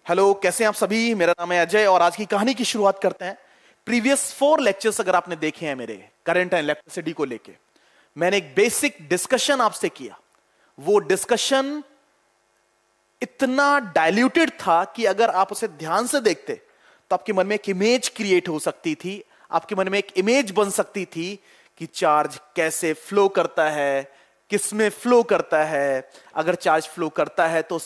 Hello, कैसे हैं आप सभी। मेरा नाम है अजय और आज की कहानी की शुरुआत करते हैं। प्रीवियस 4 लेक्चर्स अगर आपने देखे हैं मेरे करंट एंड इलेक्ट्रिसिटी को लेके, मैंने एक बेसिक डिस्कशन आपसे किया। वो डिस्कशन इतना डाइल्यूटेड था कि अगर आप उसे ध्यान से देखते तो आपके मन में एक इमेज क्रिएट हो सकती थी, आपके मन में एक इमेज बन सकती थी कि चार्ज कैसे फ्लो करता है, किसमें फ्लो करता है, अगर चार्ज फ्लो करता है तो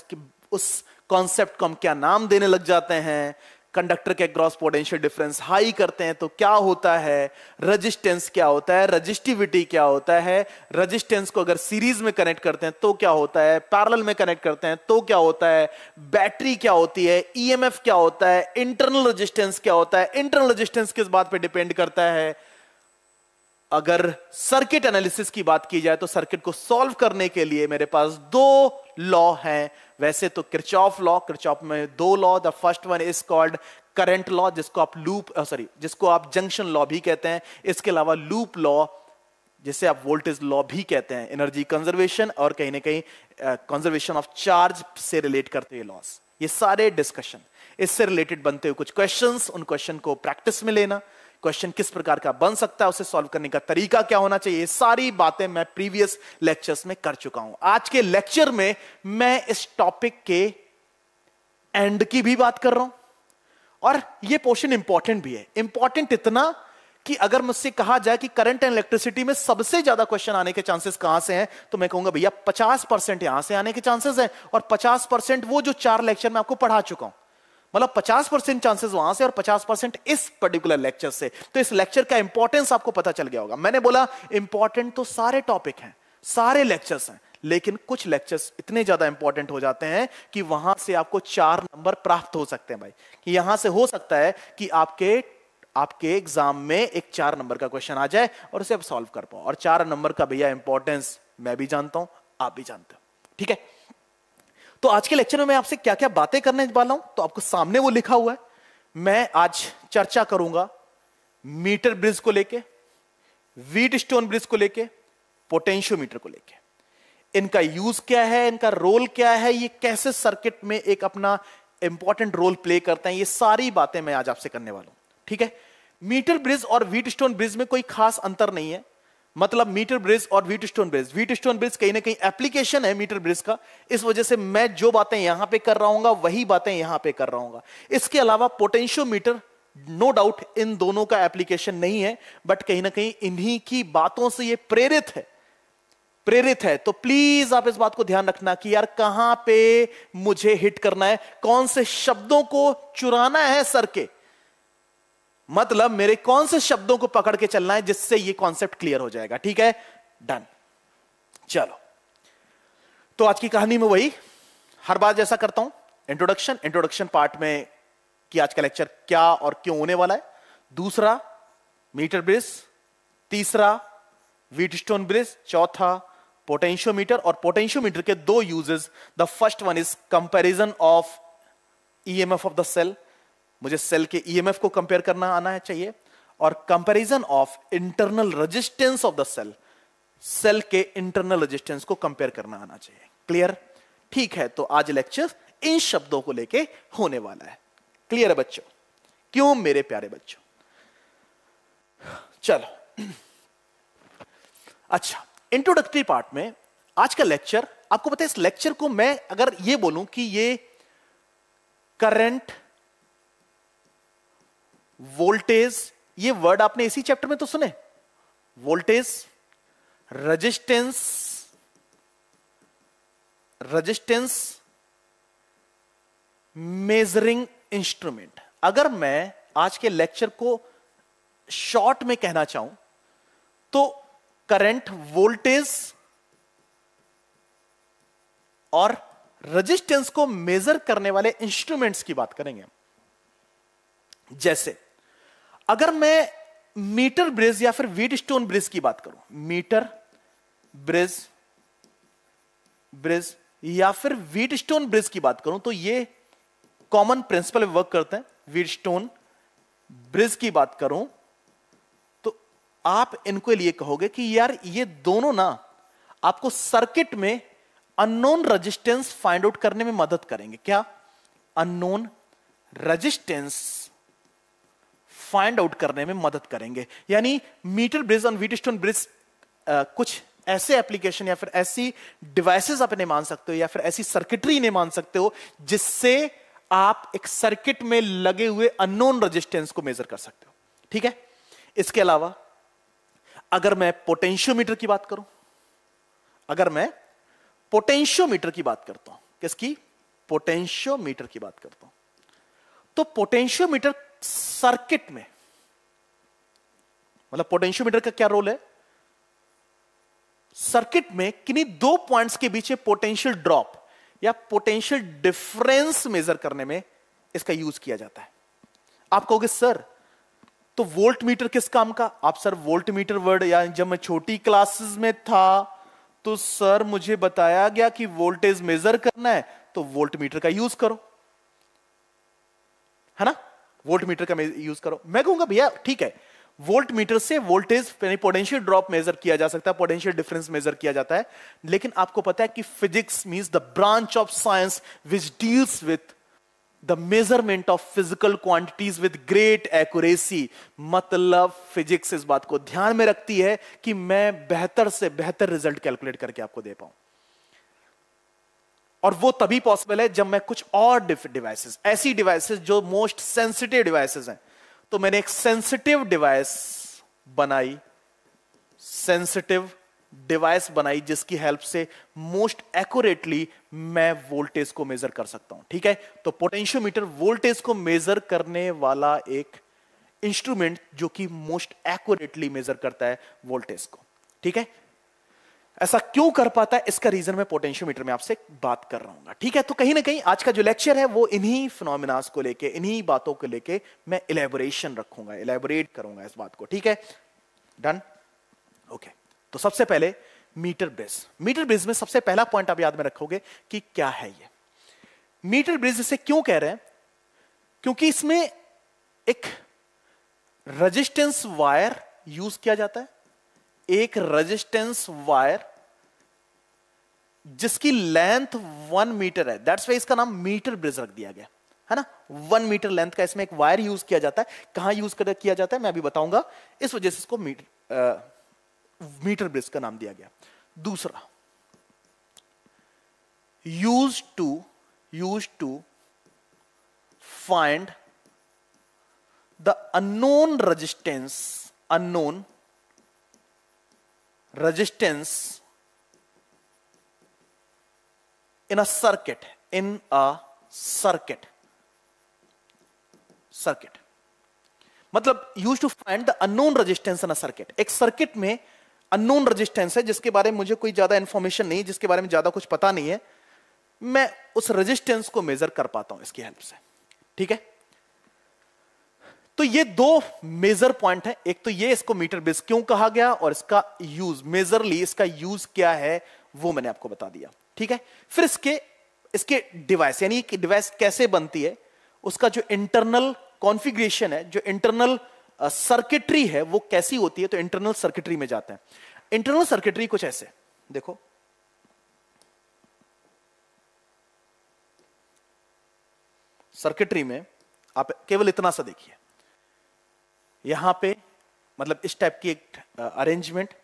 उस कॉन्सेप्ट को हम क्या नाम देने लग जाते हैं, कंडक्टर के क्रॉस पोटेंशियल डिफरेंस हाई करते हैं तो क्या होता है, रेजिस्टेंस क्या होता है, रेजिस्टिविटी क्या होता है, रेजिस्टेंस को अगर सीरीज में कनेक्ट करते हैं तो क्या होता है, पैरेलल में कनेक्ट करते हैं तो क्या होता है, बैटरी क्या होती है, ईएमएफ क्या होता है, इंटरनल रेजिस्टेंस क्या होता है, इंटरनल रेजिस्टेंस किस बात पे डिपेंड करता है। अगर सर्किट एनालिसिस की बात की जाए तो सर्किट को सॉल्व करने के लिए मेरे पास 2 लॉ हैं। वैसे तो किरचॉफ में 2 law. The first one is called current law, जिसको आप जंक्शन लॉ भी कहते हैं। इसके अलावा लूप लॉ, जिसे आप वोल्टेज लॉ भी कहते हैं, एनर्जी कंजर्वेशन और कहीं ना कहीं कंजर्वेशन ऑफ चार्ज से रिलेट करते हुए लॉस। ये सारे डिस्कशन इससे रिलेटेड बनते हुए कुछ क्वेश्चंस, उन क्वेश्चन को प्रैक्टिस में लेना, क्वेश्चन किस प्रकार का बन सकता है, उसे सॉल्व करने का तरीका क्या होना चाहिए, सारी बातें मैं प्रीवियस लेक्चर्स में कर चुका हूं। आज के लेक्चर में मैं इस टॉपिक के एंड की भी बात कर रहा हूं और यह पोर्शन इंपॉर्टेंट भी है। इंपॉर्टेंट इतना कि अगर मुझसे कहा जाए कि करंट एंड इलेक्ट्रिसिटी में सबसे ज्यादा क्वेश्चन आने के चांसेस कहां से हैं, तो मैं कहूंगा भैया 50% यहां से आने के चांसेस हैं और 50% वो जो 4 लेक्चर मैं आपको पढ़ा चुका हूं। मतलब 50% चांसेस वहां से और 50% इस पर्टिकुलर लेक्चर से। तो इस लेक्चर का इंपॉर्टेंस आपको पता चल गया होगा। मैंने बोला इंपॉर्टेंट तो सारे टॉपिक हैं, सारे लेक्चर्स हैं, लेकिन कुछ लेक्चर्स इतने ज्यादा इंपॉर्टेंट हो जाते हैं कि वहां से आपको 4 नंबर प्राप्त हो सकते हैं भाई। कि यहां से हो सकता है कि आपके एग्जाम में एक 4 नंबर का क्वेश्चन आ जाए और उसे आप सॉल्व कर पाओ। और 4 नंबर का भैया इंपॉर्टेंस मैं भी जानता हूं, आप भी जानते हो, ठीक है। तो आज के लेक्चर में मैं आपसे क्या क्या बातें करने वाला हूं, तो आपको सामने वो लिखा हुआ है। मैं आज चर्चा करूंगा मीटर ब्रिज को लेके, व्हीटस्टोन ब्रिज को लेके, पोटेंशियोमीटर को लेके। इनका यूज क्या है, इनका रोल क्या है, ये कैसे सर्किट में एक अपना इंपॉर्टेंट रोल प्ले करते हैं, ये सारी बातें मैं आज आपसे करने वाला हूं, ठीक है। मीटर ब्रिज और व्हीटस्टोन ब्रिज में कोई खास अंतर नहीं है। मतलब मीटर ब्रिज और व्हीटस्टोन ब्रिज कहीं ना कहीं एप्लीकेशन है मीटर ब्रिज का। इस वजह से मैं जो बातें यहां पे कर रहा हूं वही बातें यहां पे कर रहा हूं। इसके अलावा पोटेंशियोमीटर, नो डाउट इन दोनों का एप्लीकेशन नहीं है, बट कहीं ना कहीं इन्हीं की बातों से ये प्रेरित है। तो प्लीज आप इस बात को ध्यान रखना कि यार कहां पे मुझे हिट करना है, कौन से शब्दों को चुराना है सर के, मतलब मेरे कौन से शब्दों को पकड़ के चलना है जिससे ये कॉन्सेप्ट क्लियर हो जाएगा, ठीक है। डन। चलो, तो आज की कहानी में वही हर बार जैसा करता हूं, इंट्रोडक्शन पार्ट में कि आज का लेक्चर क्या और क्यों होने वाला है। दूसरा मीटर ब्रिज, तीसरा व्हीटस्टोन ब्रिज, चौथा पोटेंशियोमीटर। और पोटेंशियोमीटर के 2 uses. The first one is comparison of EMF of the cell, मुझे सेल के ईएमएफ को कंपेयर करना आना है चाहिए, और comparison of internal resistance of the cell के इंटरनल रेजिस्टेंस को कंपेयर करना आना चाहिए। क्लियर? ठीक है, तो आज लेक्चर इन शब्दों को लेके होने वाला है। क्लियर है बच्चों? क्यों मेरे प्यारे बच्चों? चलो, अच्छा, इंट्रोडक्टरी पार्ट में आज का लेक्चर, आपको पता है इस लेक्चर को मैं अगर ये बोलूं कि ये करंट, वोल्टेज, ये वर्ड आपने इसी चैप्टर में तो सुने, वोल्टेज, रेजिस्टेंस, मेजरिंग इंस्ट्रूमेंट। अगर मैं आज के लेक्चर को शॉर्ट में कहना चाहूं तो करंट, वोल्टेज और रेजिस्टेंस को मेजर करने वाले इंस्ट्रूमेंट्स की बात करेंगे। जैसे अगर मैं मीटर ब्रिज या फिर व्हीटस्टोन ब्रिज की बात करूं, मीटर ब्रिज या फिर व्हीटस्टोन ब्रिज की बात करूं, तो ये कॉमन प्रिंसिपल वर्क करते हैं। व्हीटस्टोन ब्रिज की बात करूं तो आप इनको लिए कहोगे कि यार ये दोनों ना आपको सर्किट में अननोन रेजिस्टेंस फाइंड आउट करने में मदद करेंगे। क्या? अननोन रेजिस्टेंस फाइंड आउट करने में मदद करेंगे। यानी मीटर ब्रिज और व्हीटस्टोन ब्रिज कुछ ऐसे एप्लीकेशन या फिर ऐसी डिवाइसेस अपने मान सकते हो या फिर ऐसी सर्किटरी ने मान सकते हो जिससे आप एक सर्किट में लगे हुए अननोन रेजिस्टेंस को मेजर कर सकते हो। ठीक है, इसके अलावा अगर मैं पोटेंशियोमीटर की बात करूं, अगर मैं पोटेंशियोमीटर की बात करता हूं, किसकी? पोटेंशियोमीटर की बात करता हूं, तो पोटेंशियोमीटर सर्किट में, मतलब पोटेंशियोमीटर का क्या रोल है? सर्किट में किन्हीं दो पॉइंट्स के बीच पोटेंशियल ड्रॉप या पोटेंशियल डिफरेंस मेजर करने में इसका यूज किया जाता है। आप कहोगे सर तो वोल्ट मीटर किस काम का? आप सर वोल्ट मीटर वर्ड, या जब मैं छोटी क्लासेस में था तो सर मुझे बताया गया कि वोल्टेज मेजर करना है तो वोल्ट मीटर का यूज करो, है ना, वोल्ट मीटर का यूज करो। मैं कहूंगा भैया ठीक है, वोल्ट मीटर से वोल्टेज पोटेंशियल ड्रॉप मेजर किया जा सकता है, पोटेंशियल डिफरेंस मेजर किया जाता है, लेकिन आपको पता है कि physics means the branch of science which deals with the measurement of physical quantities with great accuracy. मतलब फिजिक्स इस बात को ध्यान में रखती है कि मैं बेहतर से बेहतर रिजल्ट कैलकुलेट करके आपको दे पाऊं, और वो तभी पॉसिबल है जब मैं कुछ और डिवाइसेस, ऐसी डिवाइसेस जो मोस्ट सेंसिटिव डिवाइसेस हैं, तो मैंने एक सेंसिटिव डिवाइस बनाई, सेंसिटिव डिवाइस बनाई जिसकी हेल्प से मोस्ट एक्यूरेटली मैं वोल्टेज को मेजर कर सकता हूं। ठीक है, तो पोटेंशियोमीटर वोल्टेज को मेजर करने वाला एक इंस्ट्रूमेंट जो कि मोस्ट एक्यूरेटली मेजर करता है वोल्टेज को। ठीक है, ऐसा क्यों कर पाता है, इसका रीजन मैं पोटेंशियोमीटर में आपसे बात कर रहा हूं। ठीक है, तो कहीं ना कहीं आज का जो लेक्चर है वो इन्हीं फिनोमिनास को लेके, इन्हीं बातों को लेके मैं इलेबोरेशन रखूंगा, इलेबोरेट करूंगा इस बात को। ठीक है, डन, ओके। तो सबसे पहले मीटर ब्रिज। मीटर ब्रिज में सबसे पहला पॉइंट आप याद में रखोगे कि क्या है ये मीटर ब्रिज। इसे क्यों कह रहे हैं? क्योंकि इसमें एक रेजिस्टेंस वायर यूज किया जाता है, एक रेजिस्टेंस वायर जिसकी लेंथ 1 मीटर है, दैट्स वाई इसका नाम मीटर ब्रिज रख दिया गया है ना। 1 मीटर लेंथ का इसमें एक वायर यूज किया जाता है। कहां यूज किया जाता है मैं अभी बताऊंगा, इस वजह से इसको मीटर ब्रिज का नाम दिया गया। दूसरा, use to find the unknown resistance in a circuit मतलब use to find the unknown resistance in a circuit. एक सर्किट में अननोन रेजिस्टेंस है जिसके बारे में मुझे कोई ज्यादा इंफॉर्मेशन नहीं, जिसके बारे में ज्यादा कुछ पता नहीं है, मैं उस रेजिस्टेंस को मेजर कर पाता हूं इसकी हेल्प से। ठीक है, तो ये दो मेजर पॉइंट है। एक तो ये, इसको मीटर ब्रिज क्यों कहा गया और इसका यूज, मेजरली इसका यूज क्या है वो मैंने आपको बता दिया। ठीक है, फिर इसके डिवाइस, यानी कि डिवाइस कैसे बनती है, उसका जो इंटरनल कॉन्फ़िगरेशन है, जो इंटरनल सर्किटरी है वो कैसी होती है, तो इंटरनल सर्किटरी में जाते हैं। इंटरनल सर्किटरी कुछ ऐसे देखो, सर्किटरी में आप केवल इतना सा देखिए, यहां पे मतलब इस टाइप की एक अरेंजमेंट,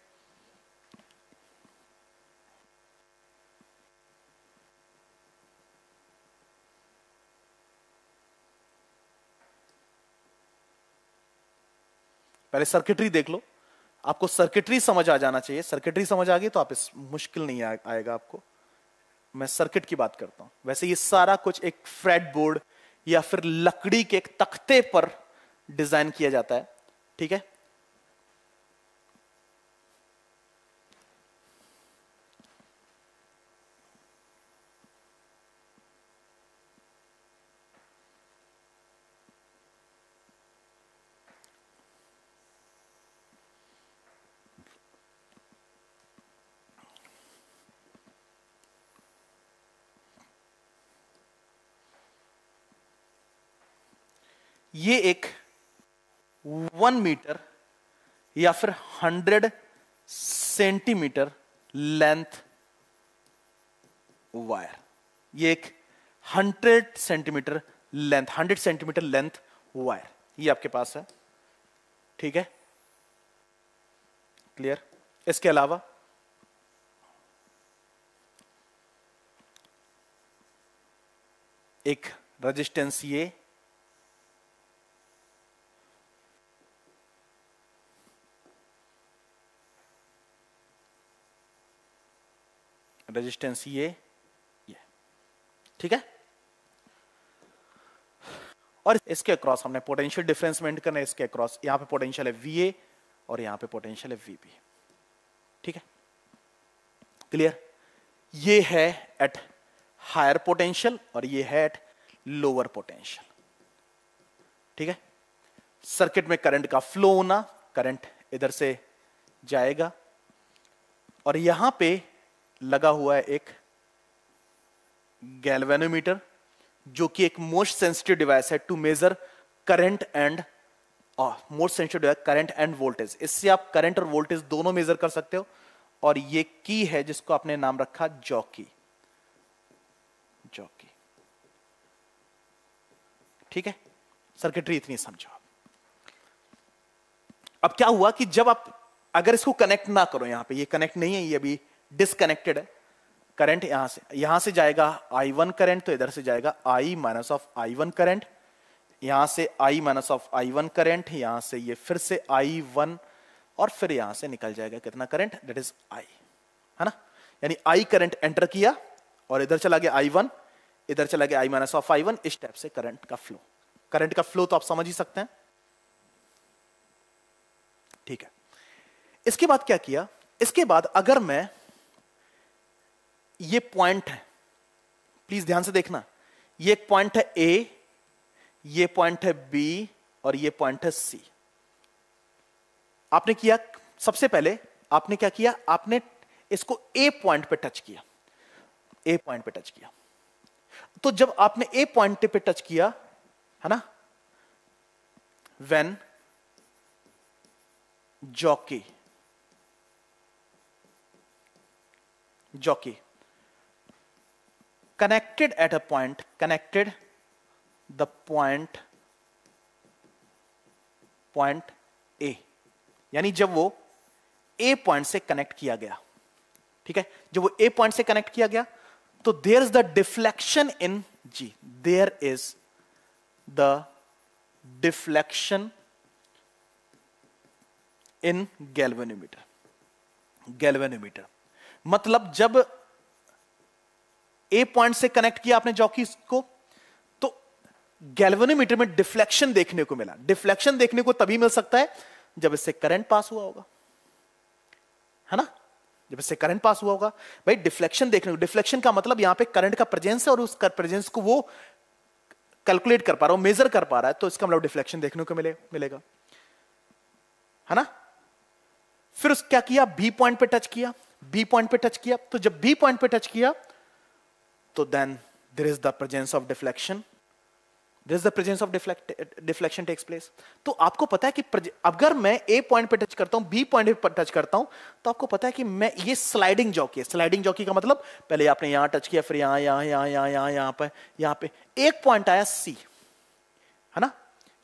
पहले सर्किटरी देख लो, आपको सर्किटरी समझ आ जाना चाहिए। सर्किटरी समझ आ गई तो आप इस मुश्किल नहीं आएगा आपको। मैं सर्किट की बात करता हूं। वैसे ये सारा कुछ एक फ्रेड बोर्ड या फिर लकड़ी के एक तख्ते पर डिजाइन किया जाता है। ठीक है, ये एक 1 मीटर या फिर 100 सेंटीमीटर लेंथ वायर, ये एक 100 centimetre length, 100 centimetre length wire ये आपके पास है, ठीक है, क्लियर। इसके अलावा एक रेजिस्टेंस ये, रेजिस्टेंस ये, ठीक है। और इसके अक्रॉस हमने पोटेंशियल डिफरेंस मेंटेन करना है, इसके अक्रॉस यहां पे पोटेंशियल है VA और यहां पे पोटेंशियल है VB, ठीक है, क्लियर। ये है एट हायर पोटेंशियल और ये है एट लोअर पोटेंशियल, ठीक है। सर्किट में करंट का फ्लो होना, करंट इधर से जाएगा और यहां पे लगा हुआ है एक गैल्वेनोमीटर जो कि एक मोस्ट सेंसिटिव डिवाइस है to measure current and most sensitive device current and voltage. इससे आप करंट और वोल्टेज दोनों मेजर कर सकते हो। और ये की है जिसको आपने नाम रखा जॉकी, जॉकी, ठीक है। सर्किटरी इतनी समझो। अब क्या हुआ कि जब आप अगर इसको कनेक्ट ना करो, यहां पे ये कनेक्ट नहीं है, ये अभी डिसकनेक्टेड है, करंट यहां से जाएगा I1 करंट, तो इधर से जाएगा I minus of I1 current, यहां से I minus of I1 current, यहां से ये फिर से I1 और फिर यहां से निकल जाएगा कितना करंट, दैट इज I, है ना। यानी I करंट एंटर किया और इधर चला गया I1, इधर चला गया I माइनस ऑफ I1। इस टाइप से करंट का फ्लो, करंट का फ्लो तो आप समझ ही सकते हैं, ठीक है। इसके बाद क्या किया, इसके बाद अगर मैं ये पॉइंट है, प्लीज ध्यान से देखना, ये एक पॉइंट है A, ये पॉइंट है B और ये पॉइंट है C। आपने किया, सबसे पहले आपने क्या किया, आपने इसको A पॉइंट पे टच किया, A पॉइंट पे टच किया। तो जब आपने A पॉइंट पे टच किया, है ना, when jockey connected at a point, connected the point A, यानी जब वो A पॉइंट से कनेक्ट किया गया, ठीक है, जब वो A पॉइंट से कनेक्ट किया गया तो there is the deflection in G, there is the deflection in galvanometer. Galvanometer मतलब जब A पॉइंट से कनेक्ट किया आपने जॉकी को, तो गैल्वेनोमीटर में डिफ्लेक्शन देखने को मिला। डिफ्लेक्शन देखने को तभी मिल सकता है जब इससे करंट पास हुआ होगा, है ना, जब इससे करंट पास हुआ होगा। भाई डिफ्लेक्शन देखने को, डिफ्लेक्शन का मतलब यहां पे करंट का प्रेजेंस है और उस प्रेजेंस को वो कैलकुलेट कर पा रहा है, मेजर कर पा रहा है, तो इसका मतलब डिफ्लेक्शन देखने को मिलेगा, है ना। फिर उस क्या किया, बी पॉइंट पे टच किया, बी पॉइंट पे टच किया, तो जब बी पॉइंट पे टच किया तो then there is the presence of deflection, there is the presence of deflection takes place. तो आपको पता है कि अगर मैं ए पॉइंट पे टच करता हूं, बी पॉइंट पे टच करता हूं, तो आपको पता है कि मैं ये स्लाइडिंग जॉकी है। स्लाइडिंग जॉकी का मतलब पहले आपने यहां टच किया, फिर यहां पे एक पॉइंट आया सी, है ना।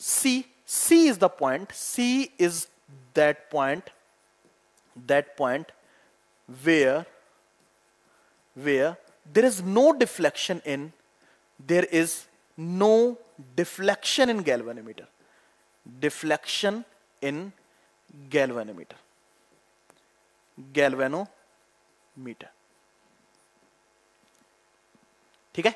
C is the point, C is that point where there is no deflection in, there is no deflection in galvanometer, deflection in galvanometer, ठीक है।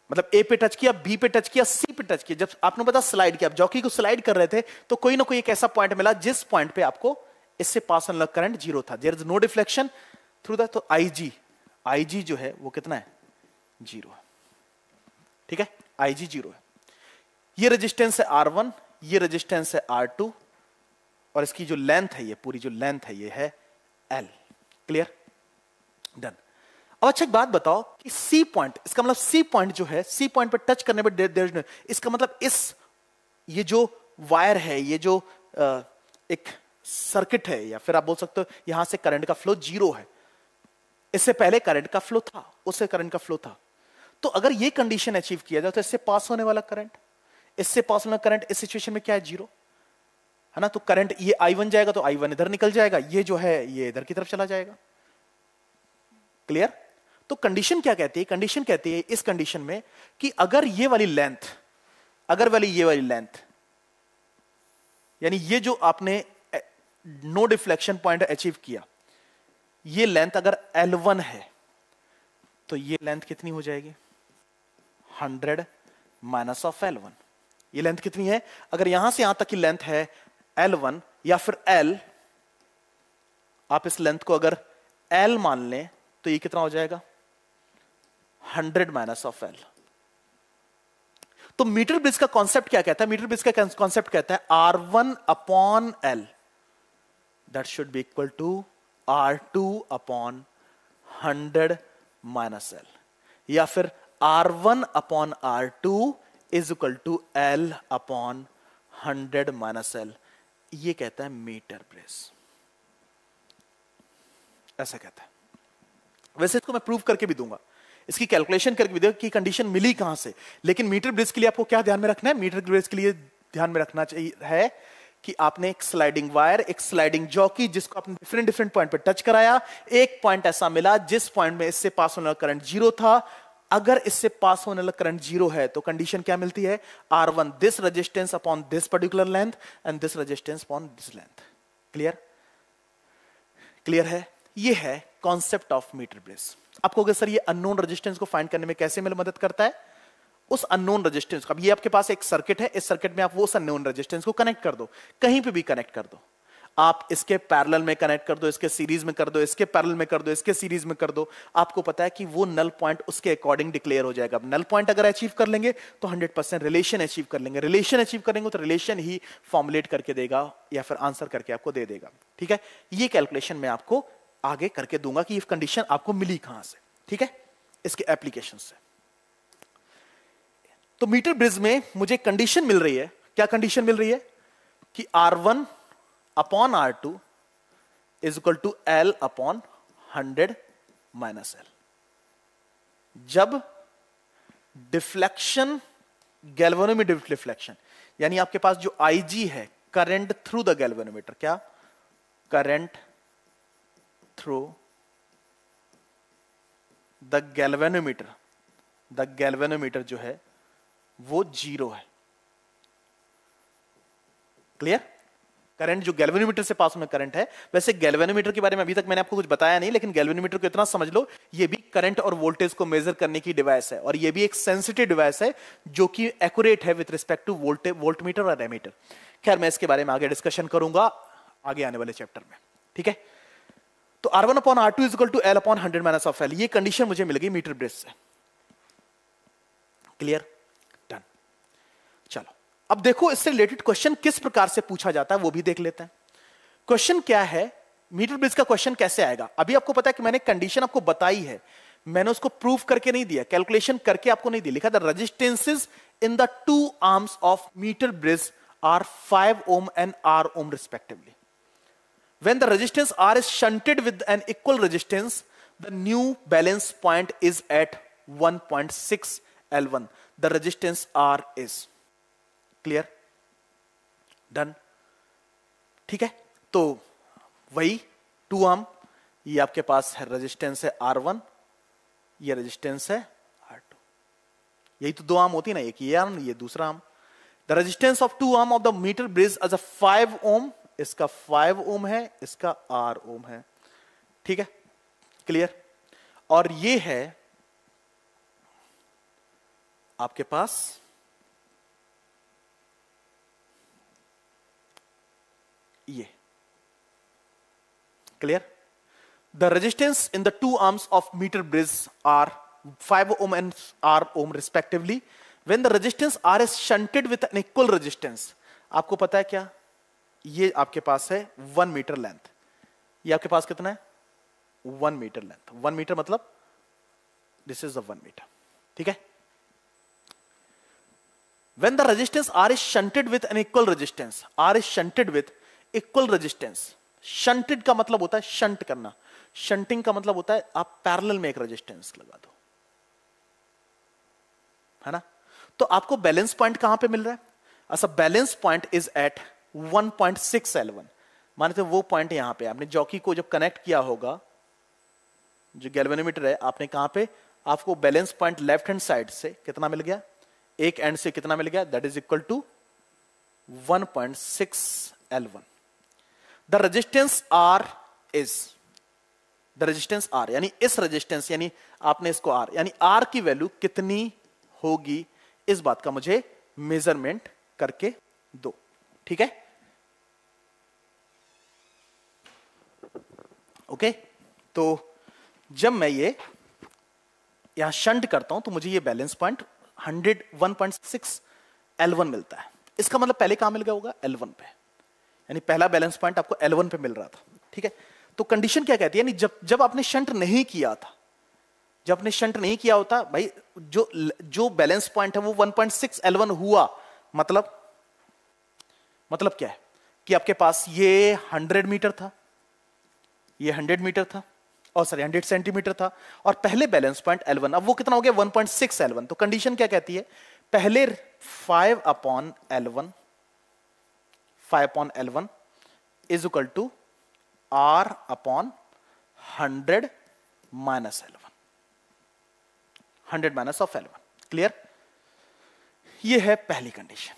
मतलब ए पे टच किया, बी पे टच किया, सी पे टच किया। जब आपने पता स्लाइड किया, आप जॉकी को स्लाइड कर रहे थे, तो कोई ना कोई एक ऐसा पॉइंट मिला जिस पॉइंट पे आपको इससे पास होने लगा करंट जीरो था, there is no deflection through that. तो IG जो है वो कितना है, जीरो है, ठीक है, IG जीरो है। ये रेजिस्टेंस है R1, ये रेजिस्टेंस है R2 और इसकी जो लेंथ है, ये पूरी जो लेंथ है ये है L। Clear, done. अब अच्छा एक बात बताओ कि C पॉइंट, इसका मतलब C पॉइंट जो है, C पॉइंट पर टच करने पर इसका मतलब ये जो वायर है, ये जो एक सर्किट है, या फिर आप बोल सकते हो यहां से करंट का फ्लो जीरो है। इससे पहले करंट का फ्लो था, उससे करंट का फ्लो था। तो अगर ये कंडीशन अचीव किया जाए तो इससे पास होने वाला करंट, इससे पास होने वाला करंट इस सिचुएशन में क्या है, जीरो है ना। तो करंट ये I1 जाएगा तो I1 इधर निकल जाएगा, ये जो है ये इधर की तरफ चला जाएगा। क्लियर। तो कंडीशन क्या कहती है, कंडीशन कहती है इस कंडीशन में कि अगर ये वाली लेंथ, ये वाली लेंथ, यानी ये जो आपने नो डिफ्लेक्शन पॉइंट अचीव किया, ये लेंथ अगर L1 है तो ये लेंथ कितनी हो जाएगी, 100 माइनस ऑफ L1। ये लेंथ कितनी है, अगर यहां से यहां तक की लेंथ है L1 या फिर L, आप इस लेंथ को अगर L मान लें तो ये कितना हो जाएगा, 100 माइनस ऑफ L। तो मीटर ब्रिज का कॉन्सेप्ट क्या कहता है, मीटर ब्रिज का कॉन्सेप्ट कहता है R1 upon L that should be equal to R2 upon 100 minus L, या फिर R1 upon R2 is equal to L upon 100 minus L। ये कहता है मीटर ब्रिज, ऐसा कहता है। वैसे इसको मैं प्रूव करके भी दूंगा, इसकी कैलकुलेशन करके भी दूंगा कि कंडीशन मिली कहां से। लेकिन मीटर ब्रिज के लिए आपको क्या ध्यान में रखना है, मीटर ब्रिज के लिए ध्यान में रखना चाहिए है कि आपने एक स्लाइडिंग वायर, एक स्लाइडिंग जॉकी, जिसको आपने डिफरेंट डिफरेंट पॉइंट पे टच कराया, एक पॉइंट ऐसा मिला जिस पॉइंट में इससे पास होने वाला करंट जीरो था। अगर इससे पास होने वाला करंट जीरो है तो कंडीशन क्या मिलती है, R1 this resistance upon this particular length and this resistance upon this length. Clear, clear है। ये है कॉन्सेप्ट ऑफ मीटर ब्रिज। आपको अगर सर ये अननोन रेजिस्टेंस को फाइंड करने में कैसे मदद करता है, उस अननोन रेजिस्टेंस को, अब ये आपके पास एक सर्किट है, इस सर्किट में आप वो अननोन रेजिस्टेंस को कनेक्ट कर दो, कहीं पे भी कनेक्ट कर दो, आप इसके पैरेलल में कनेक्ट कर दो, इसके सीरीज में कर दो, इसके पैरेलल में कर दो, इसके सीरीज में कर दो, आपको पता है कि वो नल पॉइंट उसके अकॉर्डिंग डिक्लेयर हो जाएगा। अब नल पॉइंट अगर अचीव कर लेंगे तो 100% रिलेशन अचीव कर लेंगे, रिलेशन अचीव करेंगे तो रिलेशन ही फॉर्मुलेट करके देगा या फिर आंसर करके आपको दे देगा। ठीक है, ये कैलकुलेशन मैं आपको आगे करके दूंगा कि ये कंडीशन आपको मिली कहां से। ठीक है, इसके एप्लीकेशन से। तो मीटर ब्रिज में मुझे कंडीशन मिल रही है, क्या कंडीशन मिल रही है कि R1 upon R2 is equal to L upon 100 minus L। जब डिफ्लेक्शन, गैल्वेनोमीटर डिफ्लेक्शन, यानी आपके पास जो IG है, करंट थ्रू द गैल्वेनोमीटर, क्या, करंट थ्रू द गैल्वेनोमीटर जो है वो जीरो है। क्लियर, करंट जो गैल्वेनोमीटर से पास में करंट है, वैसे गैल्वेनोमीटर के बारे में अभी तक मैंने आपको कुछ बताया नहीं, लेकिन गैल्वेनोमीटर को इतना समझ लो, ये भी करंट और वोल्टेज को मेजर करने की डिवाइस है, और ये भी एक सेंसिटिव डिवाइस है जो कि एक्यूरेट है विद रिस्पेक्ट टू वोल्टमीटर और एमीटर। खैर, मैं इसके बारे में आगे डिस्कशन करूंगा आगे आने वाले चैप्टर में। ठीक है, तो R1 upon R2 is equal to L upon 100 minus of L, ये कंडीशन मुझे मिल गई मीटर ब्रिज से। Clear, done. चलो अब देखो इससे रिलेटेड क्वेश्चन किस प्रकार से पूछा जाता है वो भी देख लेते हैं। क्वेश्चन क्या है, मीटर ब्रिज का क्वेश्चन कैसे आएगा। अभी आपको पता है कि मैंने कंडीशन आपको बताई है, मैंने उसको प्रूफ करके नहीं दिया, कैलकुलेशन करके आपको नहीं दिया। लिखा था resistances in the two arms of meter bridge are 5 ohm and R ohm respectively. When the resistance R is shunted with an equal resistance, the new balance point is at 1.6 L1. The resistance R is. Clear? Done? ठीक है, तो वही 2 ohm, ये आपके पास है resistance है R1, ये resistance है R2। यही तो 2 ohm होती ना, एक ये आर्म, ये दूसरा arm. The resistance of 2 ohm of the meter bridge is a 5 ohm, इसका 5 ohm है, इसका R ohm है। ठीक है, क्लियर। और ये है आपके पास ये। Clear, the resistance in the two arms of meter bridge are 5 ohm and R ohm respectively. When the resistance R is shunted with an equal resistance, आपको पता है क्या, ये आपके पास है 1 मीटर लेंथ, ये आपके पास कितना है 1 मीटर लेंथ। 1 मीटर मतलब दिस इज 1 मीटर। ठीक है, when the resistance R is shunted with an equal resistance, R is shunted with equal resistance, shunted का मतलब होता है शंट करना, शंटिंग का मतलब होता है आप पैरेलल में एक रेजिस्टेंस लगा दो। है ना। तो आपको बैलेंस पॉइंट कहां पे मिल रहा है? अच्छा, balance point is eight 1.6 L1। मानते वो पॉइंट यहां पे आपने जॉकी को जब कनेक्ट किया होगा, जो गैल्वेनोमीटर है, आपने कहां पे, आपको balance point left hand side से कितना मिल गया, एक एंड से कितना मिल गया, that is equal to 1.6 L1। The resistance R is, the resistance R यानी इस रेजिस्टेंस, यानी आपने इसको R यानी R की वैल्यू कितनी होगी, इस बात का मुझे मेजरमेंट करके दो। ठीक है, ओके। तो जब मैं ये यहां शंट करता हूं तो मुझे ये बैलेंस पॉइंट 101.6 L1 मिलता है। इसका मतलब पहले कहां मिल गया होगा, L1 पे, यानी पहला बैलेंस पॉइंट आपको L1 पे मिल रहा था। ठीक है, तो कंडीशन क्या कहती है, यानी जब आपने शंट नहीं किया था, जब आपने शंट नहीं किया होता भाई, जो बैलेंस पॉइंट है वो 1.6 L1 हुआ, मतलब क्या है कि आपके पास ये 100 मीटर था, ये 100 मीटर था, और सॉरी 100 सेंटीमीटर था, और पहले बैलेंस पॉइंट L1, अब वो कितना हो गया 1.6 L1। तो कंडीशन क्या कहती है, पहले 5/L1 is equal to R/100 minus L1, 100 minus of L1। Clear, ये है पहली कंडीशन।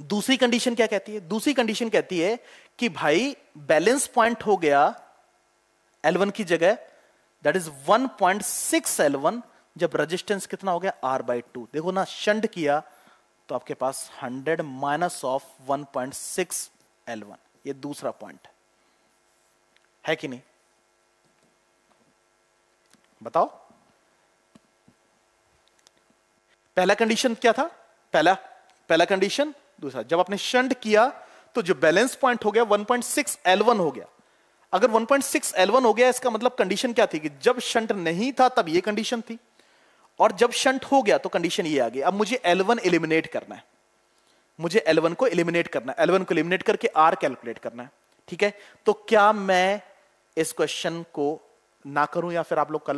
दूसरी कंडीशन क्या कहती है, दूसरी कंडीशन कहती है कि भाई बैलेंस पॉइंट हो गया L1 की जगह, दैट इज 1.6 L1, जब रेजिस्टेंस कितना हो गया R/2। देखो ना, शंट किया तो आपके पास 100 माइनस ऑफ 1.6 L1, ये दूसरा पॉइंट है कि नहीं, बताओ। पहला कंडीशन क्या था, पहला कंडीशन, दूसरा, जब आपने शंट किया तो जो बैलेंस पॉइंट हो गया 1.6 L1 हो गया। अगर 1.6 L1 हो गया, इसका मतलब कंडीशन क्या थी कि जब शंट नहीं था तब ये कंडीशन थी, और जब शंट हो गया तो कंडीशन ये आ गई। अब मुझे L1 एलिमिनेट करना है, मुझे L1 को एलिमिनेट करना है, L1 को एलिमिनेट करके R कैलकुलेट करना है। ठीक है, तो क्या मैं इस क्वेश्चन को ना करूं, या फिर आप लोग कर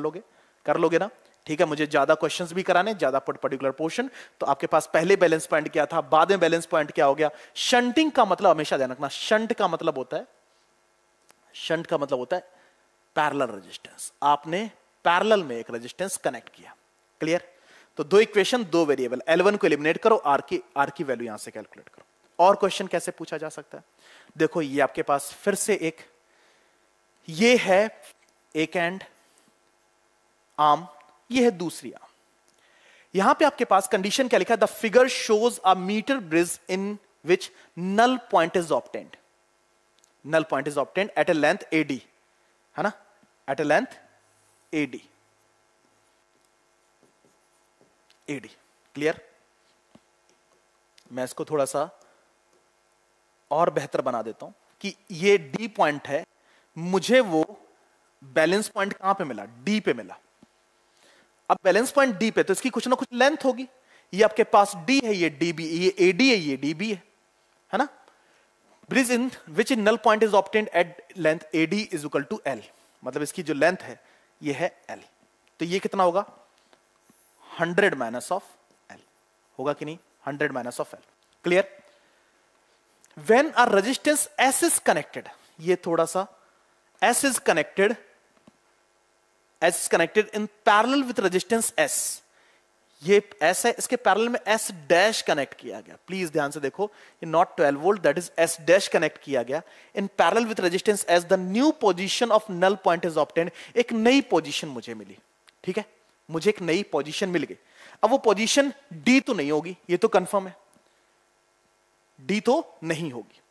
लोगे ना? ठीक है, मुझे ज्यादा क्वेश्चंस भी कराने, ज्यादा पर्टिकुलर पोर्शन। तो आपके पास पहले बैलेंस पॉइंट क्या था, बाद में बैलेंस पॉइंट क्या हो गया। शंटिंग का मतलब हमेशा ध्यान रखना, शंट का मतलब होता है पैरेलल रेजिस्टेंस। आपने पैरेलल में एक रेजिस्टेंस कनेक्ट किया। क्लियर, तो दो इक्वेशन, दो वेरिएबल, L1 को एलिमिनेट करो, R की वैल्यू यहां से कैलकुलेट करो। और क्वेश्चन कैसे पूछा जा सकता है, देखो ये आपके पास फिर से ये है एक एंड आर्म, ये है दूसरी आर्म। यहां पे आपके पास कंडीशन क्या लिखा है, the figure shows a meter bridge in which null point is obtained. Null point is obtained at a length AD, है ना, at a length AD। Clear, मैं इसको थोड़ा सा और बेहतर बना देता हूं कि ये D पॉइंट है, मुझे वो बैलेंस पॉइंट कहां पे मिला, D पे मिला। अब बैलेंस पॉइंट D पे, तो इसकी कुछ ना कुछ लेंथ होगी। ये आपके पास D है, ये DB, ये AD है, ये DB है ना। Bridge in which in null point is obtained at length AD is equal to L, मतलब इसकी जो लेंथ है ये है L। तो ये कितना होगा, 100 माइनस ऑफ L होगा कि नहीं, 100 minus of L। Clear, when a resistance S is connected, ये थोड़ा सा S is connected in parallel with resistance S, ये S है, इसके पैरेलल में S डैश कनेक्ट किया गया। प्लीज ध्यान से देखो, ये not 12 volt, that is S dash connect किया गया in parallel with resistance S, the new position of null point is obtained. एक नई पोजीशन मुझे मिली। ठीक है, मुझे एक नई पोजीशन मिल गई। अब वो पोजीशन D तो नहीं होगी, ये तो कंफर्म है, D तो नहीं होगी।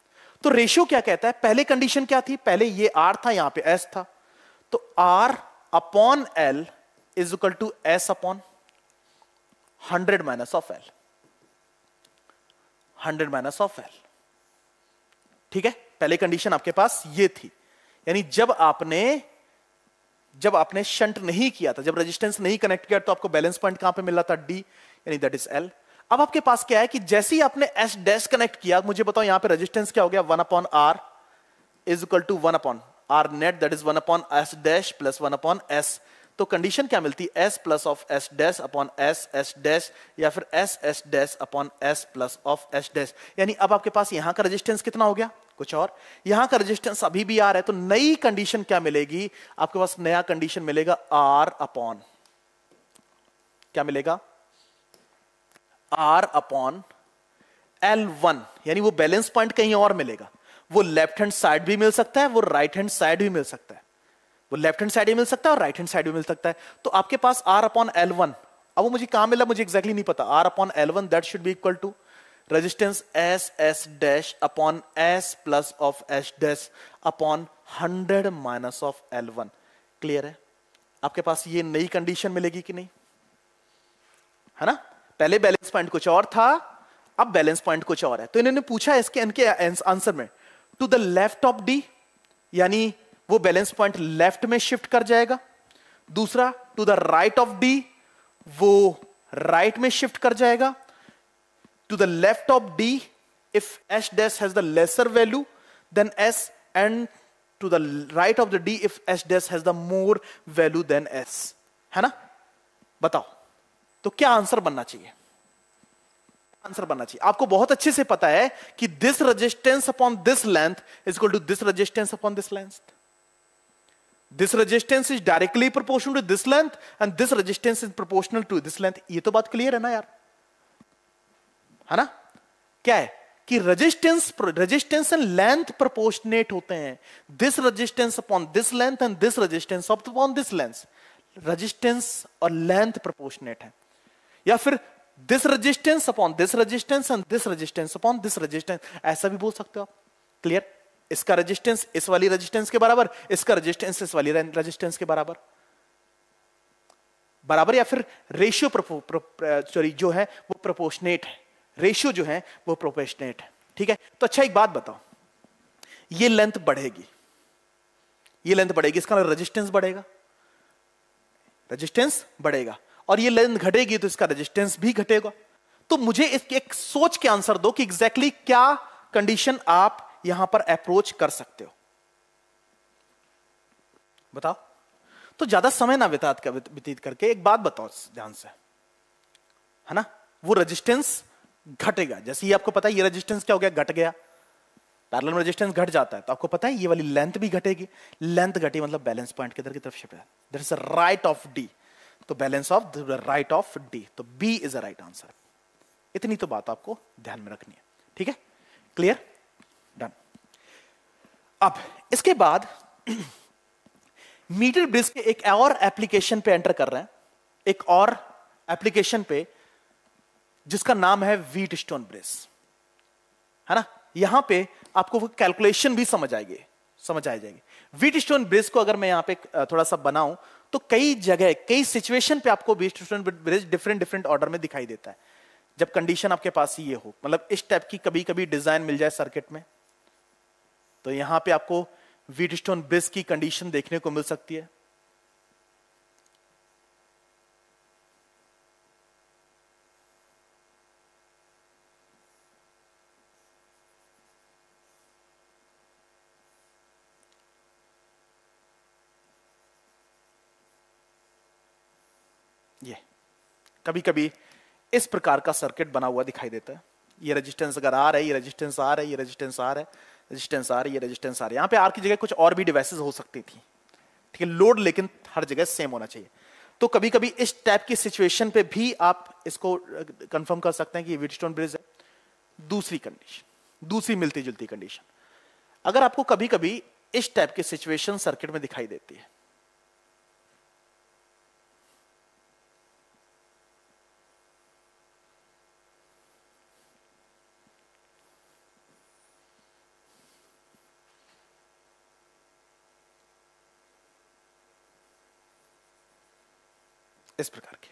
तो रेशियो क्या कहता है, पहले कंडीशन क्या थी, पहले ये R था, यहां पे S था, तो R upon L is equal to S upon 100 minus of L, 100 minus of L। ठीक है, पहले कंडीशन आपके पास ये थी, यानी जब आपने शंट नहीं किया था, जब रेजिस्टेंस नहीं कनेक्ट किया, तो आपको बैलेंस पॉइंट कहां पे मिल रहा था, D, यानी दैट इज L। अब आपके पास क्या है कि जैसे ही आपने S डैश कनेक्ट किया, मुझे बताओ यहां पे रेजिस्टेंस क्या हो गया, 1 upon R is equal to 1 upon R net, that is 1 upon S dash plus 1 upon S। तो तो कंडीशन क्या मिलती है, S plus of S dash upon S S dash, या फिर S S dash upon S plus of S dash. यानी अब आपके पास यहां का रेजिस्टेंस कितना हो गया, कुछ और, यहां का रेजिस्टेंस अभी भी आर है, तो नई कंडीशन क्या मिलेगी आपके पास, नया कंडीशन मिलेगा आर अपॉन, क्या मिलेगा, आर अपॉन L1, यानी वो बैलेंस पॉइंट कहीं और मिलेगा। वो लेफ्ट हैंड साइड भी मिल सकता है, वो राइट हैंड साइड भी मिल सकता है, वो लेफ्ट हैंड साइड भी मिल सकता है और राइट हैंड साइड भी मिल सकता है। तो आपके पास R अपॉन L1, अब वो मुझे कहां मिला मुझे एग्जैक्टली नहीं पता, R upon L1 that should be equal to resistance S S dash upon S plus of S dash upon 100 minus of L1। Clear है? आपके पास ये नई कंडीशन मिलेगी कि नहीं, है ना? पहले बैलेंस पॉइंट कुछ और था, अब बैलेंस पॉइंट कुछ और है। तो इन्होंने पूछा इसके इनके आंसर में to the left of D, यानी वो बैलेंस पॉइंट लेफ्ट में शिफ्ट कर जाएगा। दूसरा to the right of D, वो राइट में शिफ्ट कर जाएगा। To the left of D if S dash has the lesser value than S, and to the right of the D if S dash has the more value than S, है ना? बताओ तो क्या answer बनना चाहिए, answer बनना चाहिए। आपको बहुत अच्छे से पता है कि this resistance upon this length is equal to this resistance upon this length. This resistance is directly proportional to this length and this resistance is proportional to this length. ये तो बात क्लियर है ना यार, है ना? क्या है कि रेजिस्टेंस एंड लेंथ प्रोपोर्शनेट होते हैं। This resistance upon this length and this resistance upon this length, resistance और लेंथ प्रोपोर्शनेट है। या फिर this resistance upon this resistance and this resistance upon this resistance, ऐसा भी बोल सकते हो आप। क्लियर? इसका रेजिस्टेंस इस वाली रेजिस्टेंस के बराबर, इसका रेजिस्टेंस इस वाली रेजिस्टेंस के बराबर, बराबर, या फिर रेशियो जो है वो प्रोपोर्शनेट है, रेशियो जो है वो प्रोपोर्शनेट है। ठीक है? तो अच्छा एक बात बताओ, ये लेंथ बढ़ेगी, ये लेंथ बढ़ेगी, इसका रेजिस्टेंस बढ़ेगा, रेजिस्टेंस बढ़ेगा, और ये लेंथ घटेगी तो इसका रेजिस्टेंस भी घटेगा। तो मुझे इसके एक सोच के आंसर दो कि एग्जैक्टली क्या कंडीशन आप यहां पर अप्रोच कर सकते हो, बताओ। तो ज्यादा समय ना व्यतीत करके एक बात बताओ ध्यान से, है ना? वो रेजिस्टेंस घटेगा, जैसे ही आपको पता है ये रेजिस्टेंस क्या हो गया, घट गया, पैरेलल में रेजिस्टेंस घट जाता है, तो आपको पता है ये वाली लेंथ भी घटेगी। लेंथ घटी मतलब बैलेंस पॉइंट किधर की तरफ शिफ्ट है, that is right of D, तो balance of the right of D, तो B is a right answer. इतनी तो बात आपको ध्यान में रखनी है। ठीक है? क्लियर? डन। अब इसके बाद मीटर ब्रिज के एक और एप्लीकेशन पे एंटर कर रहे हैं, एक और एप्लीकेशन पे जिसका नाम है व्हीट स्टोन ब्रिज, है ना? यहां पे आपको वो कैलकुलेशन भी समझ आ जाएगी। व्हीट स्टोन ब्रिज को अगर मैं यहां पे थोड़ा सा बनाऊं तो कई जगह कई सिचुएशन पे आपको wheat stone bridge different order में दिखाई देता है। जब कंडीशन आपके पास ये हो, मतलब इस टाइप की कभी कभी डिजाइन मिल जाए सर्किट में, तो यहां पे आपको व्हीट स्टोन ब्रिज की कंडीशन देखने को मिल सकती है। ये कभी कभी इस प्रकार का सर्किट बना हुआ दिखाई देता है। ये रेजिस्टेंस अगर आर है, ये रेजिस्टेंस आर है, ये रेजिस्टेंस आर है, रेजिस्टेंस आर है, ये रेजिस्टेंस आर है। यहां पे आर की जगह कुछ और भी डिवाइसेस हो सकती थी, ठीक है? लोड लेकिन हर जगह सेम होना चाहिए। तो कभी कभी इस टाइप की सिचुएशन पे भी आप इसको कंफर्म कर सकते हैं कि ये व्हीट स्टोन ब्रिज है। दूसरी कंडीशन, दूसरी मिलती जुलती कंडीशन, अगर आपको कभी कभी इस टाइप की सिचुएशन सर्किट में दिखाई देती है, इस प्रकार के,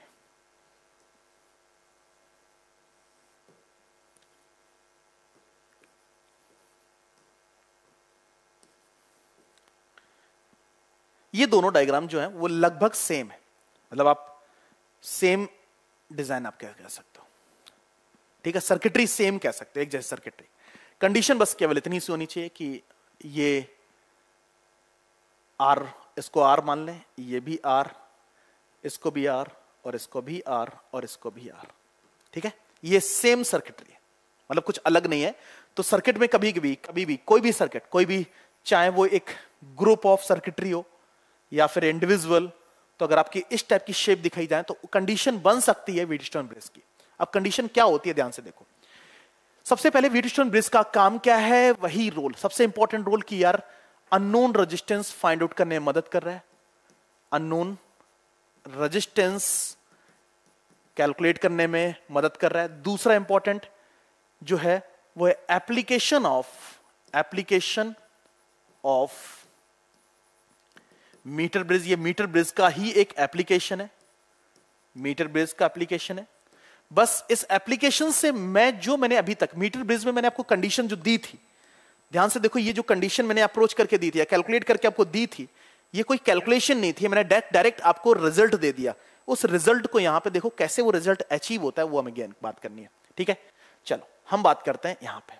ये दोनों डायग्राम जो है वो लगभग सेम है, मतलब आप सेम डिजाइन आप कह सकते हो। ठीक है? सर्किटरी सेम कह सकते हो, एक जैसी सर्किटरी। कंडीशन बस केवल इतनी सी होनी चाहिए कि ये आर, इसको आर मान लें, ये भी आर, इसको भी आर, और इसको भी आर, और इसको भी आर। ठीक है, ये सेम सर्किटरी है, मतलब कुछ अलग नहीं है। तो सर्किट में कभी भी कोई भी सर्किट, कोई भी, चाहे वो एक ग्रुप ऑफ सर्किटरी हो या फिर इंडिविजुअल, तो अगर आपकी इस टाइप की शेप दिखाई जाए तो कंडीशन बन सकती है व्हीटस्टोन ब्रिज की। अब कंडीशन क्या होती है, ध्यान से देखो। सबसे पहले व्हीटस्टोन ब्रिज का काम क्या है, वही रोल, सबसे इंपॉर्टेंट रोल की यार अननोन रेजिस्टेंस फाइंड आउट करने में मदद कर रहा है, अननोन रेजिस्टेंस कैलकुलेट करने में मदद कर रहा है। दूसरा इंपॉर्टेंट जो है वो है एप्लीकेशन ऑफ मीटर ब्रिज। ये मीटर ब्रिज का ही एक एप्लीकेशन है, मीटर ब्रिज का एप्लीकेशन है। बस इस एप्लीकेशन से मैंने अभी तक मीटर ब्रिज में मैंने आपको कंडीशन जो दी थी, ध्यान से देखो, ये जो कंडीशन मैंने अप्रोच करके दी थी या कैलकुलेट करके आपको दी थी, ये कोई कैलकुलेशन नहीं थी, मैंने डायरेक्ट आपको रिजल्ट दे दिया। उस रिजल्ट को यहां पे देखो कैसे वो रिजल्ट अचीव होता है, वो हमें बात करनी है। ठीक है, चलो हम बात करते हैं यहां पे।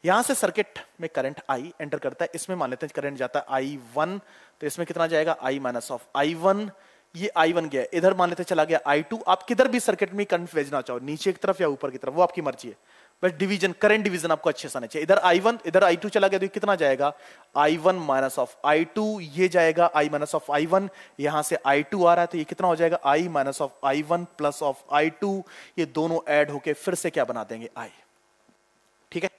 यहां से सर्किट में करंट आई एंटर करता है, इसमें मान लेते हैं करंट जाता है I1, तो इसमें कितना जाएगा I माइनस ऑफ I1। ये I1 गया, इधर मान लेते चला गया I2। आप किधर भी सर्किट में करंट भेजना चाहो, नीचे की तरफ या ऊपर की तरफ, वो आपकी मर्जी है, बस डिवीजन, करंट डिवीजन आपको अच्छे से आना चाहिए। इधर I1 इधर I2 चला गया, तो कितना जाएगा I1 माइनस ऑफ I2, ये जाएगा I माइनस ऑफ I1। यहां से I2 आ रहा है, तो ये कितना हो जाएगा I minus of I1 plus of I2। ये दोनों ऐड होके फिर से क्या बना देंगे I। ठीक है,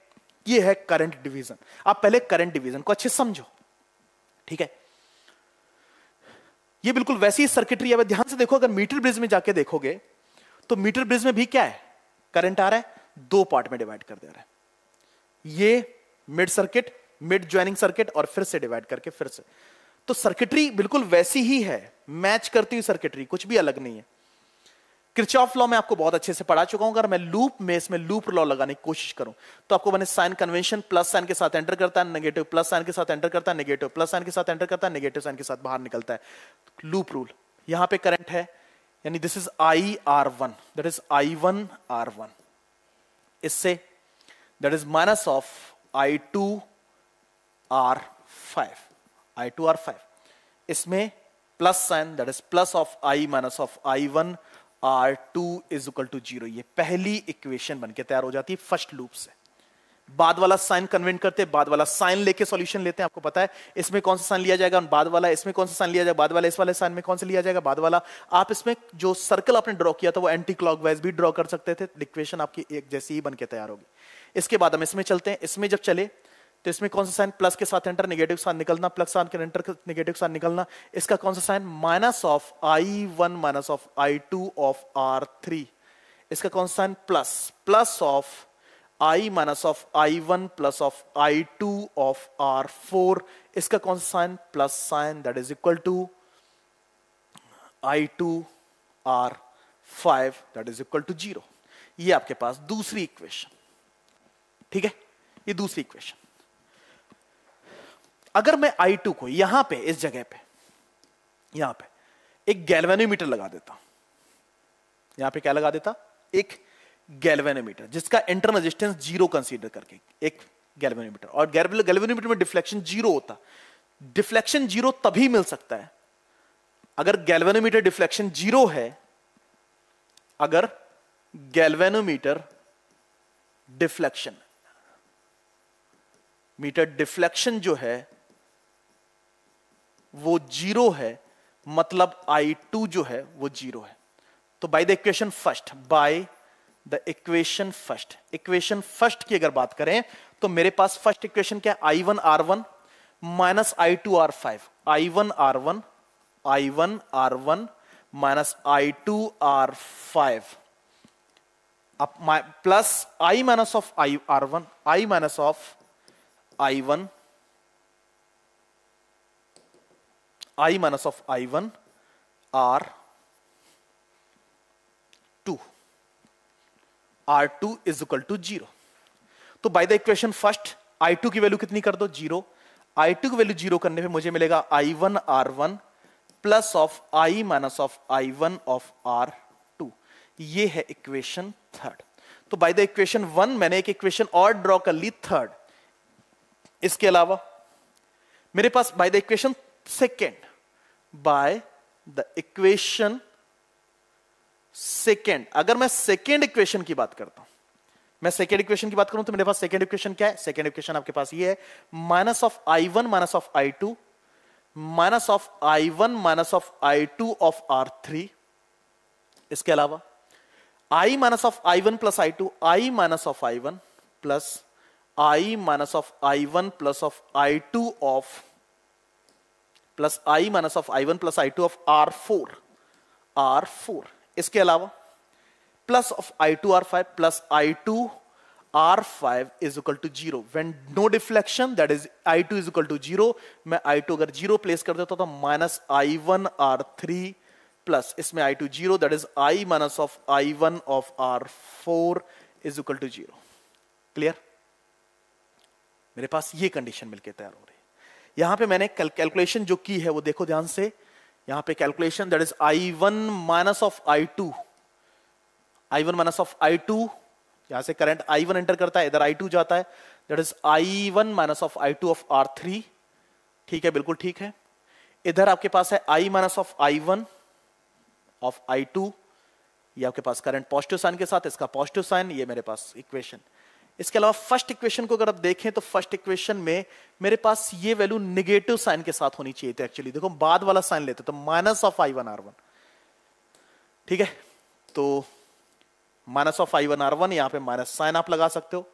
ये है करंट डिवीजन। आप पहले करंट डिवीजन को अच्छे समझो। ठीक है, ये बिल्कुल वैसी सर्किटरी है। ध्यान से देखो, अगर मीटर ब्रिज में जाके देखोगे तो मीटर ब्रिज में भी क्या है, करंट आ रहा है, दो पार्ट में डिवाइड कर दे रहा है। ये mid circuit, mid joining circuit, और फिर से डिवाइड करके फिर से। तो सर्किटरी बिल्कुल वैसी ही है, मैच करती हुई सर्किटरी, कुछ भी अलग नहीं है। किरचॉफ लॉ में आपको बहुत अच्छे से पढ़ा चुका हूं। अगर मैं लूप में इसमें लूप लॉ लगाने की कोशिश करूं तो आपको मैंने साइन कन्वेंशन, प्लस साइन के साथ एंटर करता है, नेगेटिव प्लस साइन के साथ एंटर करता है, नेगेटिव प्लस साइन के साथ एंटर करता है, नेगेटिव साइन के साथ बाहर निकलता है। लूप रूल, यहां पे करंट है, यानी this is IR1, that is I1 R1। इससे that is minus of I2 R5। इसमें plus sign, that is plus of I minus of I1 R2 is equal to 0। ये पहली इक्वेशन बनके तैयार हो जाती है फर्स्ट लूप से। बाद वाला साइन कन्वेंट करते हैं, बाद वाला साइन लेके सॉल्यूशन लेते हैं। आपको पता है इसमें कौन सा साइन लिया जाएगा, बाद वाला इसमें कौन सा साइन लिया जाएगा, बाद वाला इस वाले साइन में कौन सा लिया जाएगा, बाद वाला। आप इसमें जो सर्कल आपने ड्रॉ किया था वो एंटी क्लॉकवाइज भी ड्रॉ कर सकते थे, इक्वेशन आपकी एक जैसी ही बनके तैयार होगी। इसके बाद हम इसमें चलते हैं। इसमें जब चले तो इसमें कौन सा साइन, प्लस के साथ एंटर, नेगेटिव के साथ निकलना, प्लस साइन के एंटर, नेगेटिव के साथ निकलना। इसका कौन सा sign, minus of I1 minus of I2 of R3। इसका कौन सा sign, plus of I minus of I1 plus of I2 of R4। इसका कौन सा sign, plus sign, that is equal to I2 R5 that is equal to 0। ये आपके पास दूसरी equation. ठीक है, ये दूसरी इक्वेशन। अगर मैं I2 को यहां पे, इस जगह पे, यहां पे एक गैल्वेनोमीटर लगा देता, यहां पे क्या लगा देता, एक गैल्वेनोमीटर जिसका इंटर रेजिस्टेंस 0 कंसीडर करके एक गैल्वेनोमीटर, और गैल्वेनोमीटर में डिफ्लेक्शन 0 होता। डिफ्लेक्शन 0 तभी मिल सकता है अगर गैल्वेनोमीटर डिफ्लेक्शन 0 है, अगर गैल्वेनोमीटर डिफ्लेक्शन, मीटर डिफ्लेक्शन जो है वो 0 है, मतलब I2 जो है वो 0 है। तो bye the equation first, bye the equation first की अगर बात करें तो मेरे पास फर्स्ट इक्वेशन क्या है, I1 R1 minus I2 R5, I1 R1 minus I2 R5 अब plus I minus of R1, I minus of I1, I minus of I1 R2 is equal to 0। तो bye the equation first I2 की value कितनी कर दो, 0। I2 की value 0 करने पे मुझे मिलेगा I1 R1 plus of I minus of I1 of R2। ये है इक्वेशन थर्ड। तो बाय द इक्वेशन 1 मैंने एक इक्वेशन और ड्रॉ कर ली, थर्ड। इसके अलावा मेरे पास by the equation second, by the equation second, अगर मैं सेकेंड इक्वेशन की बात करता हूं, मैं सेकेंड इक्वेशन की बात करूं तो मेरे पास सेकेंड इक्वेशन क्या है? सेकेंड इक्वेशन आपके पास ये है, minus of I1 minus of I2 minus of I1 minus of I2 of R3। इसके अलावा I minus of I1 plus I2, I minus of I1 plus I minus of I1 plus of I2 of plus I minus of I1 plus I2 of R4। इसके अलावा plus of I2 R5 plus I2 R5 is equal to 0 when no deflection, that is I2 is equal to 0। मैं I2 अगर 0 place कर देता तो minus I1 R3 plus इसमें I2 0, that is I minus of I1 of R4 is equal to 0। Clear? मेरे पास ये condition मिलकर तैयार हो रही है। यहां पे मैंने कैलकुलेशन जो की है वो देखो ध्यान से, यहां पे calculation that is I1 minus of I2, I1 minus of I2, यहां से करंट I1 एंटर करता है, इधर I2 जाता है, that is I1 minus of I2 of R3। ठीक है, बिल्कुल ठीक है। इधर आपके पास है I minus of I1 of I2, ये आपके पास करंट पॉजिटिव साइन के साथ, इसका पॉजिटिव साइन, ये मेरे पास इक्वेशन। इसके अलावा फर्स्ट इक्वेशन को अगर आप देखें तो फर्स्ट इक्वेशन में मेरे पास ये वैल्यू निगेटिव साइन के साथ होनी चाहिए थी। एक्चुअली देखो बाद वाला साइन लेते तो माइनस ऑफ I1 R1। ठीक है, तो माइनस ऑफ I1 R1, यहां पे माइनस साइन आप लगा सकते हो,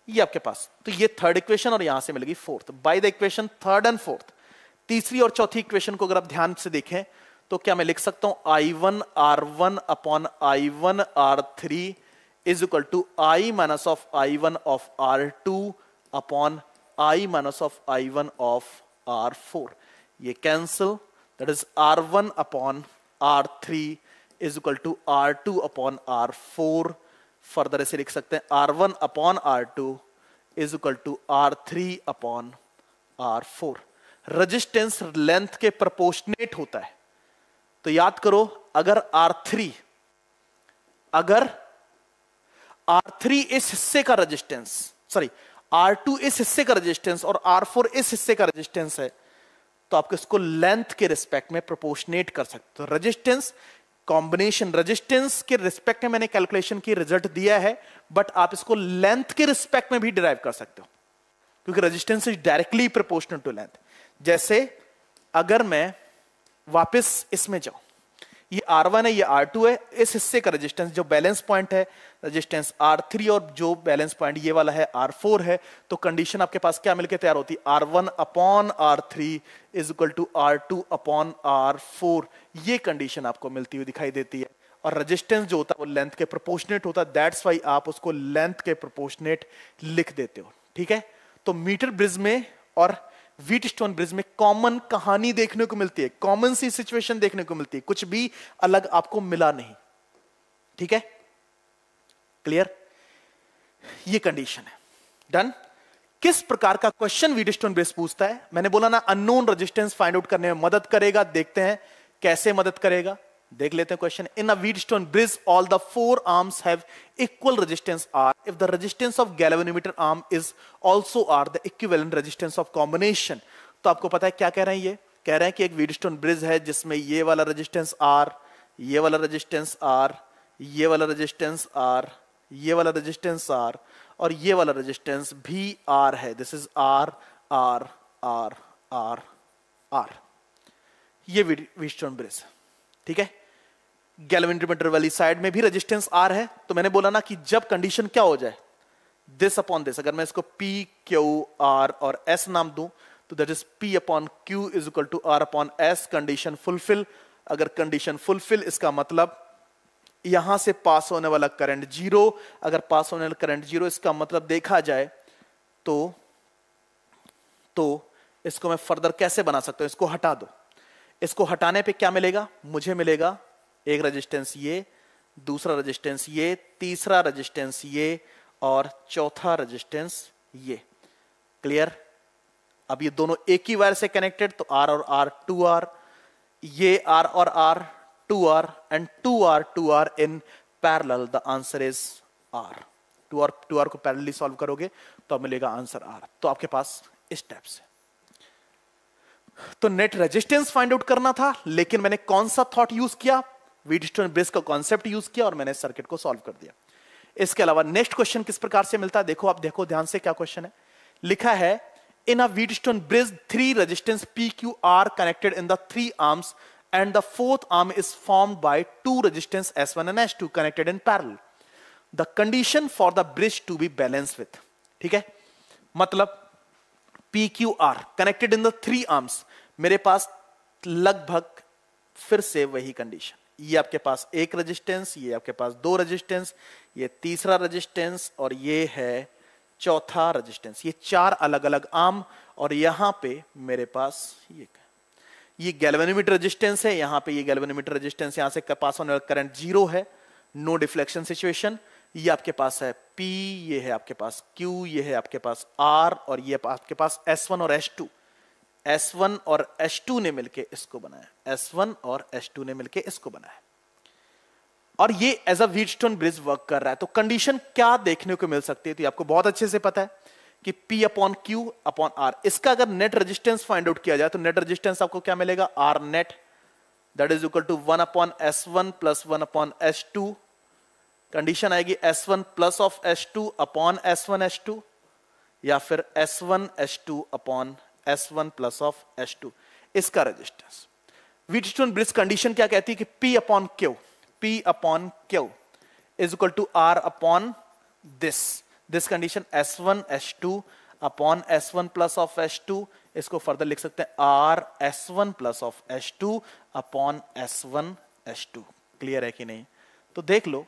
ये आपके पास। तो ये थर्ड इक्वेशन और यहां से मिलेगी fourth bye the equation third and fourth. तीसरी और चौथी इक्वेशन को अगर आप ध्यान से देखें तो क्या मैं लिख सकता हूं I1 R1 upon I1 R3 is equal to I minus of I1 of R2 upon I minus of I1 of R4। ये cancel, that is R1 upon R3 is equal to R2 upon R4। Further ऐसे लिख सकते हैं R1 upon R2 is equal to R3 upon R4। Resistance length के proportionate होता है, तो याद करो अगर R3 इस हिस्से का रेजिस्टेंस, सॉरी R2 इस हिस्से का रेजिस्टेंस और R4 इस हिस्से का रेजिस्टेंस है, तो आप इसको लेंथ के रिस्पेक्ट में प्रोपोर्शनेट कर सकते हो। रेजिस्टेंस कॉम्बिनेशन, रेजिस्टेंस के रिस्पेक्ट में मैंने कैलकुलेशन की रिजल्ट दिया है, बट आप इसको लेंथ के रिस्पेक्ट में भी डिराइव कर सकते हो, क्योंकि resistance is directly proportional to length. जैसे अगर मैं वापस इसमें जाऊं, ये R1 है, ये R2 है, इस हिस्से का रेजिस्टेंस जो बैलेंस पॉइंट है रेजिस्टेंस R3 और जो बैलेंस पॉइंट ये वाला है R4 है, तो कंडीशन आपके पास क्या मिलकर तैयार होती है? R1 upon R3 is equal to R2 upon R4। ये कंडीशन आपको मिलती हुई दिखाई देती है, और रेजिस्टेंस जो होता है वो लेंथ के प्रोपोर्शनेट होता है, दैट्स वाई आप उसको लेंथ के प्रोपोर्शनेट लिख देते हो। ठीक है, तो मीटर ब्रिज में और व्हीटस्टोन ब्रिज में कॉमन कहानी देखने को मिलती है, कॉमन सी सिचुएशन देखने को मिलती है, कुछ भी अलग आपको मिला नहीं। ठीक है, क्लियर? ये कंडीशन है। डन। किस प्रकार का क्वेश्चन व्हीटस्टोन ब्रिज पूछता है? मैंने बोला ना अननोन रेजिस्टेंस फाइंड आउट करने में मदद करेगा। देखते हैं कैसे मदद करेगा, देख लेते हैं question. In a Wheatstone bridge all the four arms have equal resistance R if the resistance of galvanometer arm is also R, the equivalent resistance of combination। तो आपको पता है क्या कह रहे हैं? ये कह रहे हैं कि एक व्हीटस्टोन ब्रिज है जिसमें ये वाला रेजिस्टेंस R, ये वाला रेजिस्टेंस R, ये वाला रेजिस्टेंस R, ये वाला रेजिस्टेंस R और ये वाला रेजिस्टेंस भी R है। This is R R R R R। ये व्हीटस्टोन ब्रिज, ठीक है। गैल्वेनोमीटर वाली साइड में भी रेजिस्टेंस R है। तो मैंने बोला ना कि जब कंडीशन क्या हो जाए, दिस अपॉन दिस, अगर मैं इसको P Q R और S नाम दूं तो that is P upon Q is equal to R upon S। Condition fulfil. अगर कंडीशन फुलफिल, इसका मतलब यहां से पास होने वाला करंट जीरो। अगर पास होने वाला करंट जीरो, इसका मतलब देखा जाए तो इसको मैं फर्दर कैसे बना सकता हूं? इसको हटा दो। इसको हटाने पे क्या मिलेगा? मुझे मिलेगा एक रेजिस्टेंस ये, दूसरा रेजिस्टेंस ये, तीसरा रेजिस्टेंस ये और चौथा रेजिस्टेंस ये। क्लियर? अब ये दोनों एक ही वायर से कनेक्टेड, तो R और R 2R, ये R और R 2R and 2R in parallel. The answer is R। 2R को पैरेलली सॉल्व करोगे तो मिलेगा आंसर R। तो आपके पास इस टाइप से। तो नेट रेजिस्टेंस फाइंड आउट करना था, लेकिन मैंने कौन सा थॉट यूज किया, व्हीटस्टोन ब्रिज का कॉन्सेप्ट यूज किया और मैंने सर्किट को सॉल्व कर दिया। इसके अलावा नेक्स्ट क्वेश्चन किस प्रकार से मिलता है, देखो आप देखो ध्यान से क्या क्वेश्चन है। लिखा है in a Wheatstone bridge 3 resistance PQ are connected in the 3 arms and the 4th arm is formed by 2 resistance S1 and S2 connected in parallel. The condition for the bridge to be balanced with, ठीक है, मतलब PQR connected in the 3 arms, मेरे पास लगभग फिर से वही condition, ये आपके पास एक रेजिस्टेंस, ये आपके पास 2 रेजिस्टेंस, ये तीसरा रेजिस्टेंस और ये है चौथा रेजिस्टेंस, ये 4 अलग अलग आर्म। और यहां पे मेरे पास ये गैल्वेनोमीटर रेजिस्टेंस है, यहां पे ये गैल्वेनोमीटर रेजिस्टेंस, यहां से पास होने वाला करंट 0 है, नो डिफ्लेक्शन सिचुएशन। ये आपके पास है P, ये है आपके पास Q, ये है आपके पास R और ये आपके पास S1 और S2। S1 और S2 ने मिलके इसको बनाया, S1 और S2 ने मिलके इसको बनाया और ये as a Wheatstone bridge work कर रहा है। तो कंडीशन क्या देखने को मिल सकती है, तो आपको बहुत अच्छे से पता है कि P upon Q upon R। इसका अगर नेट रेजिस्टेंस फाइंड आउट किया जाए तो नेट रेजिस्टेंस आपको क्या मिलेगा, R net that is equal to 1 upon S1 plus 1 upon S2। Condition आएगी S1 plus of S2 upon S1 S2 या फिर S1 S2 upon S1 plus of S2, इसका रेजिस्टेंस। व्हीटस्टोन ब्रिज कंडीशन क्या कहती है कि P upon Q is equal to R upon this condition S1 S2 upon S1 plus of S2। इसको further लिख सकते हैं R S1 plus of S2 upon S1 S2। Clear है कि नहीं? तो देख लो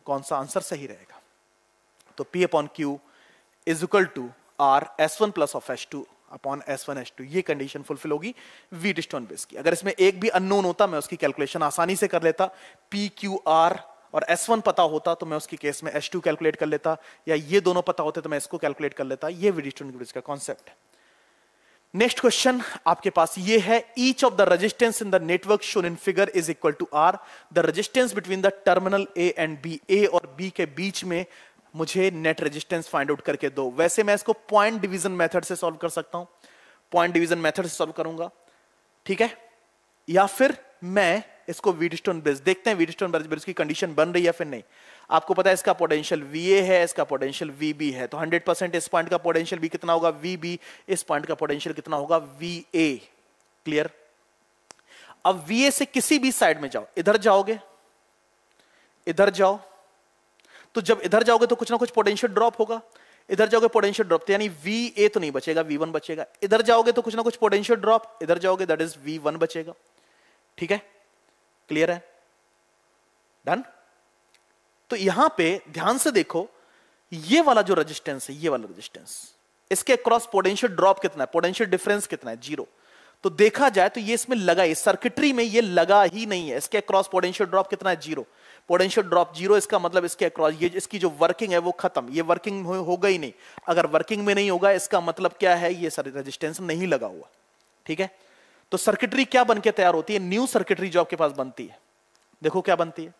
कौन सा आंसर सही रहेगा। तो P upon Q is equal to R S1 plus of S2 upon S1 S2, ये कंडीशन फुलफिल होगी व्हीटस्टोन ब्रिज की। अगर इसमें एक भी अननोन होता मैं उसकी कैलकुलेशन आसानी से कर लेता, PQR और S1 पता होता तो मैं उसकी केस में S2 कैलकुलेट कर लेता, या ये दोनों पता होते तो मैं इसको कैलकुलेट कर लेता। ये व्हीटस्टोन ब्रिज का कॉन्सेप्ट है। नेक्स्ट क्वेश्चन आपके पास ये है, each of the resistance in the network shown in figure is equal to R। The resistance between the terminal A and B, A और B के बीच में मुझे नेट रेजिस्टेंस फाइंड आउट करके दो। वैसे मैं इसको पॉइंट डिवीजन मेथड से सॉल्व कर सकता हूं, पॉइंट डिवीजन मेथड से सॉल्व करूंगा, ठीक है, या फिर मैं इसको व्हीटस्टोन ब्रिज, देखते हैं व्हीटस्टोन ब्रिज की कंडीशन बन रही है फिर नहीं। आपको पता है इसका पोटेंशियल VA है, इसका पोटेंशियल VB है, तो 100% इस पॉइंट का पोटेंशियल भी कितना होगा, VB, इस पॉइंट का पोटेंशियल कितना होगा, VA। क्लियर? अब VA से किसी भी साइड में जाओ, इधर जाओगे, इधर जाओ, तो जब इधर जाओगे तो कुछ ना कुछ पोटेंशियल ड्रॉप होगा, इधर जाओगे पोटेंशियल ड्रॉप, तो यानी VA तो नहीं बचेगा, V1 बचेगा। इधर जाओगे तो कुछ ना कुछ पोटेंशियल ड्रॉप, इधर जाओगे दैट इज V1 बचेगा। ठीक है, क्लियर है? डन। तो यहां पे ध्यान से देखो, ये वाला जो रेजिस्टेंस है, ये वाला रेजिस्टेंस, इसके अक्रॉस पोटेंशियल ड्रॉप कितना है, पोटेंशियल डिफरेंस कितना है, 0। तो देखा जाए तो ये इसमें लगा, इस सर्किटरी में ये लगा ही नहीं है। इसके अक्रॉस पोटेंशियल ड्रॉप कितना है, 0। पोटेंशियल ड्रॉप 0, इसका मतलब इसके अक्रॉस ये इसकी जो वर्किंग है वो खत्म, ये वर्किंग होगा ही नहीं। अगर वर्किंग में नहीं होगा इसका मतलब क्या है, ये रेजिस्टेंस नहीं लगा हुआ। ठीक है, तो सर्किटरी क्या बन के तैयार होती है, न्यू सर्किटरी जो आपके पास बनती है, देखो क्या बनती है।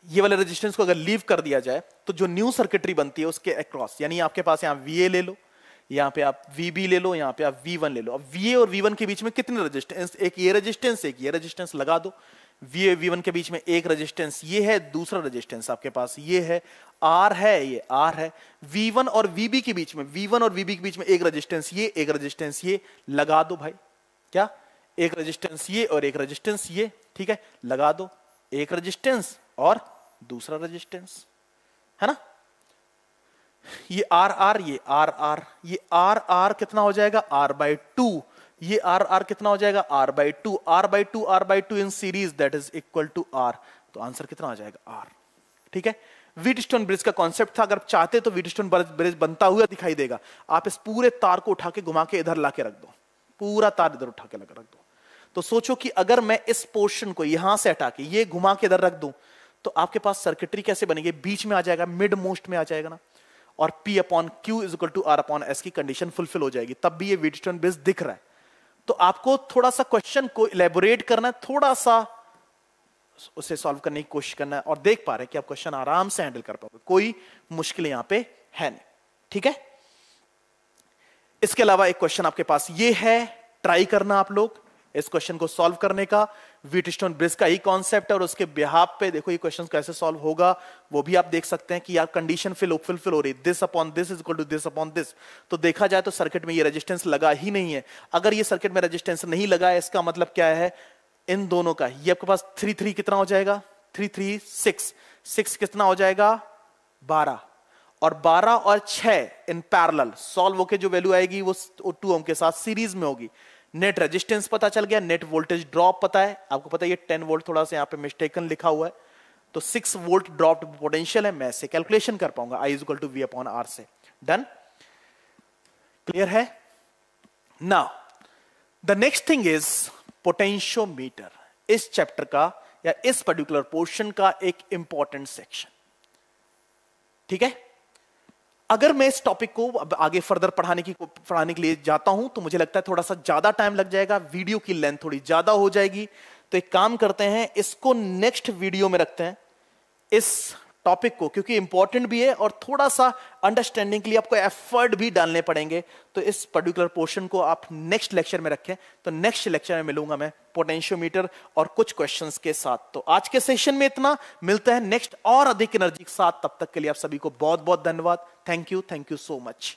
ये वाले रेजिस्टेंस को अगर लीव कर दिया जाए तो जो न्यू सर्किटरी बनती है उसके अक्रॉस, यानी आपके पास यहां VA ले लो, यहां पे आप VB ले लो, यहां पे आप V1 ले लो। अब VA और V1 के बीच में कितने रेजिस्टेंस, एक ये रेजिस्टेंस, एक ये रेजिस्टेंस लगा दो। VA V1 के बीच में एक रेजिस्टेंस ये है, दूसरा रेजिस्टेंस आपके पास ये है, R है, ये R है। V1 और VB के बीच में, V1 और VB के बीच में एक रेजिस्टेंस ये, एक रेजिस्टेंस ये, लगा दो भाई। क्या? एक रेजिस्टेंस ये और एक रेजिस्टेंस ये, ठीक है, लगा दो। एक रेजिस्टेंस और दूसरा रेजिस्टेंस, है ना। ये RR, ये RR, ये RR कितना हो जाएगा, R/2। ये RR कितना हो जाएगा, R/2। R/2, R/2 in series that is equal to R। तो आंसर कितना आ जाएगा, R। ठीक है, व्हीटस्टोन ब्रिज का कॉन्सेप्ट था। अगर चाहते तो व्हीटस्टोन ब्रिज बनता हुआ दिखाई देगा। आप इस पूरे तार को उठा के घुमा के इधर लाके रख दो, पूरा तार इधर उठा के रख दो। तो सोचो कि अगर मैं इस पोर्शन को यहां से हटा के ये घुमा के इधर रख दूं तो आपके पास सर्किटरी कैसे बनेगी, बीच में आ जाएगा, मिड मोस्ट में आ जाएगा ना। और P upon Q is equal to R upon S की कंडीशन फुलफिल हो जाएगी, तब भी ये व्हीटस्टोन ब्रिज दिख रहा है। तो आपको थोड़ा सा क्वेश्चन को इलेबोरेट करना है, थोड़ा सा उसे सॉल्व करने की कोशिश करना है, और देख पा रहे हैं कि आप क्वेश्चन आराम से हैंडल कर पाओगे, कोई मुश्किल यहां पे है नहीं। ठीक है, इसके अलावा एक क्वेश्चन आपके पास ये है ट्राई करना आप लोग इस क्वेश्चन को सॉल्व करने का। व्हीटस्टोन ब्रिज का ही कॉन्सेप्ट है और उसके बिहाफ पे देखो ये क्वेश्चन कैसे सॉल्व होगा वो भी आप देख सकते हैं कि यार कंडीशन फुलफिल हो रही, this upon this is equal to this upon this. तो देखा जाए तो सर्किट में ये रेजिस्टेंस लगा ही नहीं है। अगर ये सर्किट में रेजिस्टेंस नहीं लगा है इसका मतलब क्या है, इन दोनों का ये आपके पास 3 कितना हो जाएगा, 3 6 कितना हो जाएगा 12, और 12 और 6 इन पैरेलल सॉल्व होके जो वैल्यू आएगी वो 2 ओम के साथ सीरीज में होगी। नेट रेजिस्टेंस पता चल गया, नेट वोल्टेज ड्रॉप पता है आपको, पता है ये 10 वोल्ट थोड़ा सा यहां पे मिस्टेकन लिखा हुआ है, तो 6 वोल्ट ड्रॉप पोटेंशियल है, मैं इसे कैलकुलेशन कर पाऊंगा I equal to V upon R से। डन, क्लियर है। Now the next thing is potentiometer, इस चैप्टर का या इस पर्टिकुलर पोर्शन का एक इंपॉर्टेंट सेक्शन। ठीक है, अगर मैं इस टॉपिक को अब आगे फर्दर पढ़ाने के लिए जाता हूं तो मुझे लगता है थोड़ा सा ज्यादा टाइम लग जाएगा, वीडियो की लेंथ थोड़ी ज्यादा हो जाएगी। तो एक काम करते हैं, इसको नेक्स्ट वीडियो में रखते हैं इस टॉपिक को, क्योंकि इंपॉर्टेंट भी है और थोड़ा सा अंडरस्टैंडिंग के लिए आपको एफर्ट भी डालने पड़ेंगे। तो इस पर्टिकुलर पोर्शन को आप नेक्स्ट लेक्चर में रखें। तो नेक्स्ट लेक्चर में मिलूंगा मैं पोटेंशियोमीटर और कुछ क्वेश्चंस के साथ। तो आज के सेशन में इतना, मिलता है नेक्स्ट और अधिक एनर्जी के साथ। तब तक के लिए आप सभी को बहुत बहुत धन्यवाद। Thank you so much.